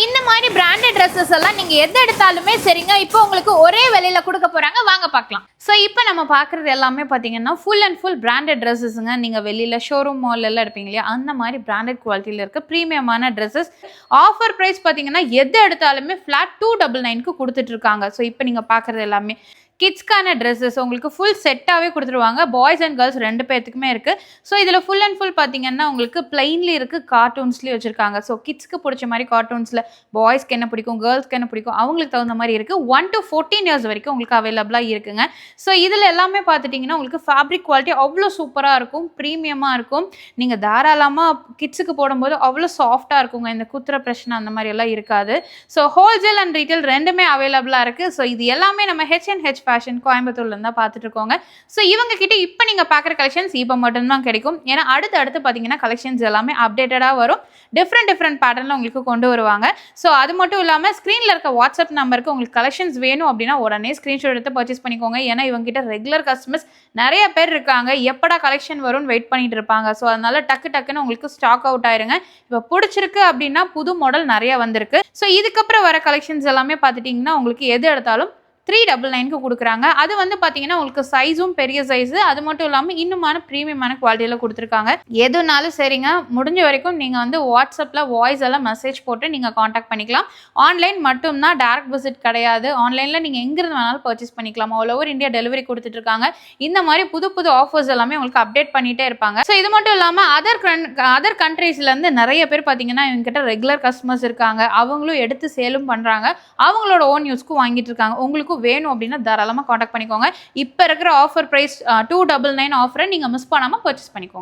இந்த மாதிரி branded dresses எல்லாம் நீங்க எது எடுத்தாலுமே சரிங்க, இப்போ உங்களுக்கு ஒரே விலையில கொடுக்க போறாங்க, வாங்க பார்க்கலாம். ஸோ இப்போ நம்ம பார்க்குறது எல்லாமே பார்த்தீங்கன்னா ஃபுல் அண்ட் ஃபுல் பிராண்டட் ட்ரெஸ்ஸஸுங்க. நீங்கள் வெளியில் ஷோரூம் மால் எல்லாம் எடுப்பீங்க இல்லையா, அந்த மாதிரி பிராண்டட் குவாலிட்டியில் இருக்க ப்ரீமியமான ட்ரெஸ்ஸஸ். ஆஃபர் ப்ரைஸ் பார்த்தீங்கன்னா எது எடுத்தாலுமே ஃப்ளாட் 299க்கு கொடுத்துட்ருக்காங்க. ஸோ இப்போ நீங்கள் பார்க்குறது எல்லாமே கிட்ஸ்க்கான ட்ரெஸ்ஸஸ் உங்களுக்கு ஃபுல் செட்டாகவே கொடுத்துருவாங்க. பாய்ஸ் அண்ட் கேர்ள்ஸ் 2 பேர்த்துக்குமே இருக்குது. ஸோ இதில் ஃபுல் அண்ட் ஃபுல் பார்த்தீங்கன்னா உங்களுக்கு பிளைன்லி இருக்குது, கார்ட்டூன்ஸ்லேயும் வச்சுருக்காங்க. ஸோ கிட்ஸ்க்கு பிடிச்ச மாதிரி கார்ட்டூன்ஸில் பாய்ஸ்க்கு என்ன பிடிக்கும், கேர்ள்ஸ்க்கு என்ன பிடிக்கும், அவங்களுக்கு தகுந்த மாதிரி இருக்குது. 1 to 14 இயர்ஸ் வரைக்கும் உங்களுக்கு அவைலபிளாக இருக்குங்க. ஸோ இதில் எல்லாமே பார்த்துட்டிங்கன்னா உங்களுக்கு ஃபேப்ரிக் குவாலிட்டி அவ்வளோ சூப்பராக இருக்கும், ப்ரீமியமாக இருக்கும். நீங்கள் தாராளமாக கிட்ஸுக்கு போடும்போது அவ்வளோ சாஃப்டாக இருக்குங்க. இந்த குத்துற பிரச்சனை அந்த மாதிரி எல்லாம் இருக்காது. ஸோ ஹோல்சேல் அண்ட் ரீட்டைல் ரெண்டுமே அவைலபிளாக இருக்குது. ஸோ இது எல்லாமே நம்ம H&H ஃபேஷன் கோயம்புத்தூர்ல இருந்தா பார்த்துட்டு இருக்கோங்க. ஸோ இவங்க கிட்ட இப்போ நீங்க பார்க்குற கலெக்ஷன்ஸ் இப்போ மட்டும்தான் கிடைக்கும். ஏன்னா அடுத்து பார்த்தீங்கன்னா கலெக்ஷன்ஸ் எல்லாமே அப்டேட்டடாக வரும். டிஃப்ரெண்ட் பேட்டர்னில் உங்களுக்கு கொண்டு வருவாங்க. ஸோ அது மட்டும் இல்லாமல் ஸ்க்ரீனில் இருக்க வாட்ஸ்அப் நம்பருக்கு உங்களுக்கு கலெக்ஷன்ஸ் வேணும் அப்படின்னா உடனே ஸ்க்ரீன்ஷாட் எடுத்து பர்ச்சேஸ் பண்ணிக்கோங்க. ஏன்னா இவங்க கிட்ட ரெகுலர் கஸ்டமர்ஸ் நிறைய பேர் இருக்காங்க. எப்படா கலெக்ஷன் வரும்னு வெயிட் பண்ணிட்டு இருப்பாங்க. ஸோ அதனால டக்குன்னு உங்களுக்கு ஸ்டாக் அவுட் ஆயிருங்க. இப்போ பிடிச்சிருக்கு அப்படின்னா புது மாடல் நிறைய வந்திருக்கு. ஸோ இதுக்கப்புறம் வர கலெக்ஷன்ஸ் எல்லாமே பார்த்துட்டிங்கன்னா உங்களுக்கு எது எடுத்தாலும் 399க்கு கொடுக்குறாங்க. அது வந்து பார்த்தீங்கன்னா உங்களுக்கு சைஸும் பெரிய சைஸு, அது மட்டும் இல்லாமல் இன்னுமான ப்ரீமியமான குவாலிட்டியில் கொடுத்துருக்காங்க. எதுனாலும் சரிங்க, முடிஞ்ச வரைக்கும் நீங்கள் வந்து வாட்ஸ்அப்பில் வாய்ஸ் எல்லாம் மெசேஜ் போட்டு நீங்கள் காண்டாக்ட் பண்ணிக்கலாம். ஆன்லைன் மட்டும்தான், டேரக்ட் விசிட் கிடையாது. ஆன்லைனில் நீங்கள் எங்கிருந்து வேணாலும் பர்ச்சேஸ் பண்ணிக்கலாம். ஆல் ஓவர் இந்தியா டெலிவரி கொடுத்துட்ருக்காங்க. இந்த மாதிரி புது ஆஃபர்ஸ் எல்லாமே உங்களுக்கு அப்டேட் பண்ணிகிட்டே இருப்பாங்க. ஸோ இது மட்டும் இல்லாமல் அதர் கண்ட்ரீஸ்லேருந்து நிறைய பேர் பார்த்தீங்கன்னா இவங்ககிட்ட ரெகுலர் கஸ்டமர்ஸ் இருக்காங்க. அவங்களும் எடுத்து சேலும் பண்ணுறாங்க. அவங்களோட ஓன் யூஸ்க்கும் வாங்கிட்டு இருக்காங்க. உங்களுக்கு வேணும் அப்படின்னா தாராளமாக காண்டாக்ட் பண்ணிக்கோங்க. இப்போ இருக்கிற ஆஃபர் பிரைஸ் 299 ஆஃபரை நீங்கள் மிஸ் பண்ணாமல் பர்ச்சேஸ் பண்ணிக்கோங்க.